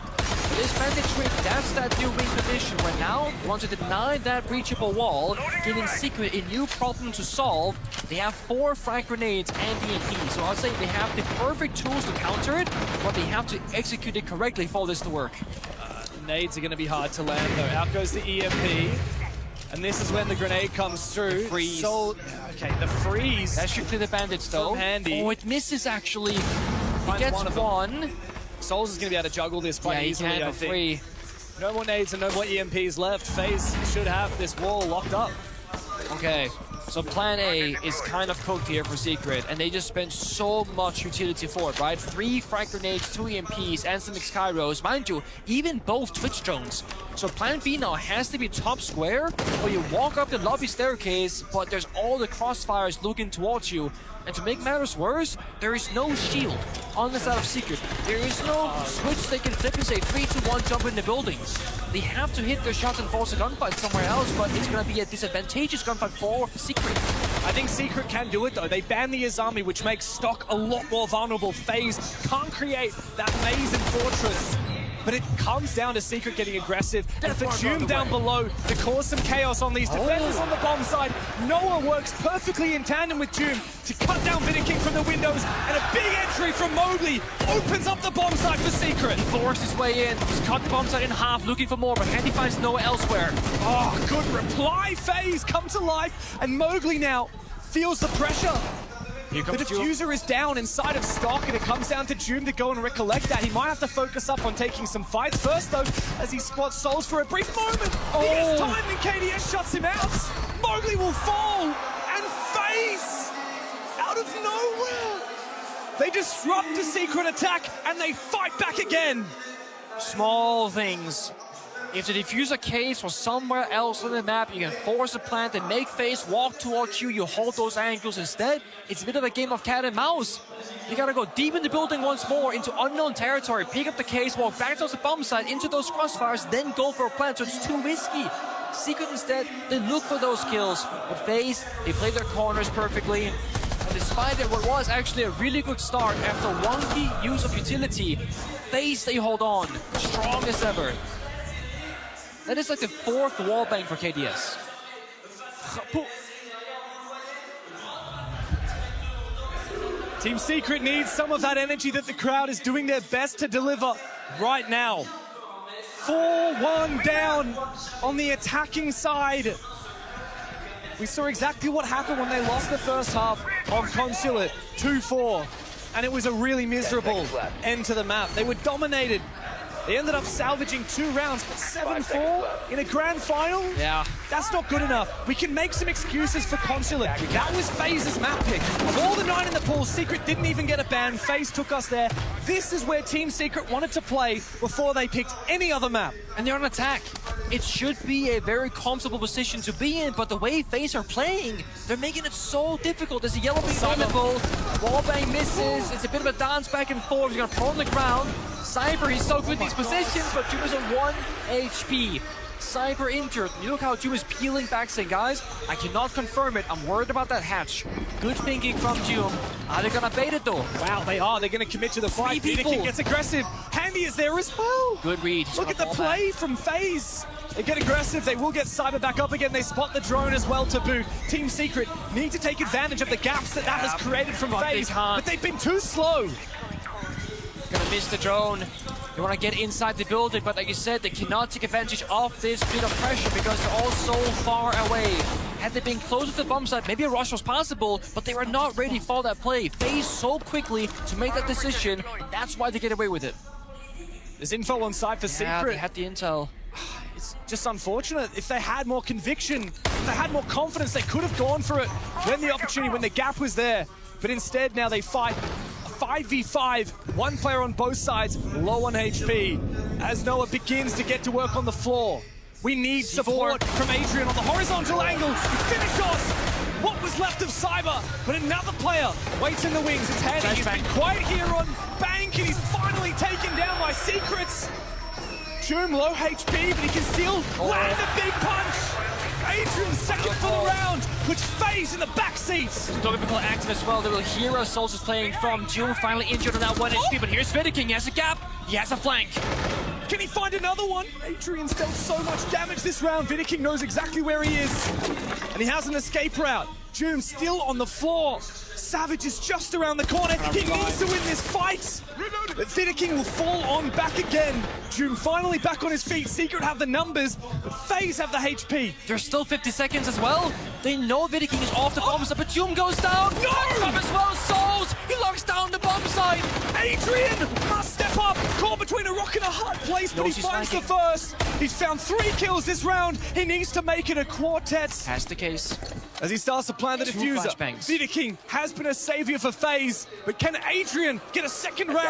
This bandit trick, that's that new win condition where now they want to deny that breachable wall, giving Secret a new problem to solve. They have 4 frag grenades and DMP, so I'll say they have the perfect tools to counter it, but they have to execute it correctly for this to work. Nades are going to be hard to land though. Out goes the EMP. And this is when the grenade comes through. Freeze. So, okay, the freeze. That should clear the bandits though. So handy. Oh, it misses actually. Finds gets one of them. Souls is going to be able to juggle this quite easily, he can I for think. free. No more nades and no more EMPs left. FaZe should have this wall locked up. Okay, so plan A is kind of cooked here for Secret, and they just spent so much utility for it, right? 3 frag grenades, 2 EMPs, and some X-Kairos. Mind you, even both Twitch drones. So plan B now has to be top square, where you walk up the lobby staircase, but there's all the crossfires looking towards you. And to make matters worse, there is no shield on the side of Secret. There is no switch they can flip and say 3, 2, 1, jump in the buildings. They have to hit their shots and force a gunfight somewhere else, but it's going to be a disadvantageous gunfight for Secret. I think Secret can do it though. They ban the Izami, which makes stock a lot more vulnerable. FaZe can't create that maze and fortress. But it comes down to Secret getting aggressive, and for Doom down below to cause some chaos on these defenders on the bomb side. Noah works perfectly in tandem with Doom to cut down Vidiking from the windows, and a big entry from Mowgli opens up the bomb side for Secret. He forced his way in, he's cut the bomb side in half, looking for more, but Handy finds Noah elsewhere. Oh, good reply. FaZe come to life, and Mowgli now feels the pressure. The diffuser is down inside of stock, and it comes down to Doom to go and recollect that. He might have to focus up on taking some fights first, though, as he spots Souls for a brief moment. He gets time, and KDS shuts him out. Mowgli will fall, and FaZe, out of nowhere, they disrupt the Secret attack, and they fight back again. Small things. If the diffuser case was somewhere else on the map, you can force a plant and make FaZe walk towards you. You hold those angles instead. It's a bit of a game of cat and mouse. You gotta go deep in the building once more into unknown territory, pick up the case, walk back towards the bomb site, into those crossfires, then go for a plant, so it's too risky. Secret instead, they look for those kills. But FaZe, they play their corners perfectly. And despite what was actually a really good start after wonky use of utility, FaZe, they hold on, strong as ever. That is like the 4th wallbang for KDS. Team Secret needs some of that energy that the crowd is doing their best to deliver right now. 4-1 down on the attacking side. We saw exactly what happened when they lost the first half on Consulate, 2-4. And it was a really miserable end to the map. They were dominated. They ended up salvaging 2 rounds, but 7-4 in a grand final? Yeah. That's not good enough. We can make some excuses for Consulate. That was FaZe's map pick. Of all the 9 in the pool, Secret didn't even get a ban. FaZe took us there. This is where Team Secret wanted to play before they picked any other map. And they're on attack. It should be a very comfortable position to be in, but the way FaZe are playing, they're making it so difficult. There's a yellow beam vulnerable. Wallbang misses. It's a bit of a dance back and forth. He's gonna prone the ground. Cyber, he's so good in these positions, but Doom is on 1 HP. Cyber injured. You look how Doom is peeling back, saying, guys, I cannot confirm it. I'm worried about that hatch. Good thinking from Doom. Are they gonna bait it though? Wow, they are. They're gonna commit to the fight. Vidiking gets aggressive. Handy is there as well. Good read. Look at the play from FaZe. They get aggressive. They will get Cyber back up again. They spot the drone as well to boot. Team Secret need to take advantage of the gaps that has created from FaZe, but they've been too slow. Gonna miss the drone. They want to get inside the building, but like you said, they cannot take advantage of this bit of pressure because they're all so far away. Had they been closer to the bomb site, maybe a rush was possible, but they were not ready for that play. FaZe so quickly to make that decision. That's why they get away with it. There's info on site for Secret. They had the intel. It's just unfortunate. If they had more conviction, if they had more confidence, they could have gone for it when the opportunity, when the gap was there. But instead, now they fight 5v5, 1 player on both sides, low on HP, as Noah begins to get to work on the floor. We need support from Adrian on the horizontal angle. Finish us what was left of Cyber, but another player waits in the wings. It's Handy. He's been quiet here on Bank, and he's finally taken down by Secrets. Doom low HP, but he can still land a big punch. Adrian second for the round, which FaZe in the backseat. Typical active as well. The little hero Souls is playing from Doom, finally injured on that 1 HP, but here's Vidiking. He has a gap, he has a flank. Can he find another one? Adrian's dealt so much damage this round. Vidiking knows exactly where he is, and he has an escape route. Doom still on the floor. Savage is just around the corner. He needs to win this fight. But Vidiking will fall on back again. Doom finally back on his feet. Secret have the numbers, but FaZe have the HP. There's still 50 seconds as well. They know Vidiking is off the bomb site, but Doom goes down. No! As well, Souls, he locks down the bomb site. Adrian must step up. Caught between a rock and a hard place, but he finds the first. He's found 3 kills this round. He needs to make it a quartet. That's the case. As he starts to plan the diffuser, flashbangs. Vidaking has been a savior for FaZe, but can Adrian get a second round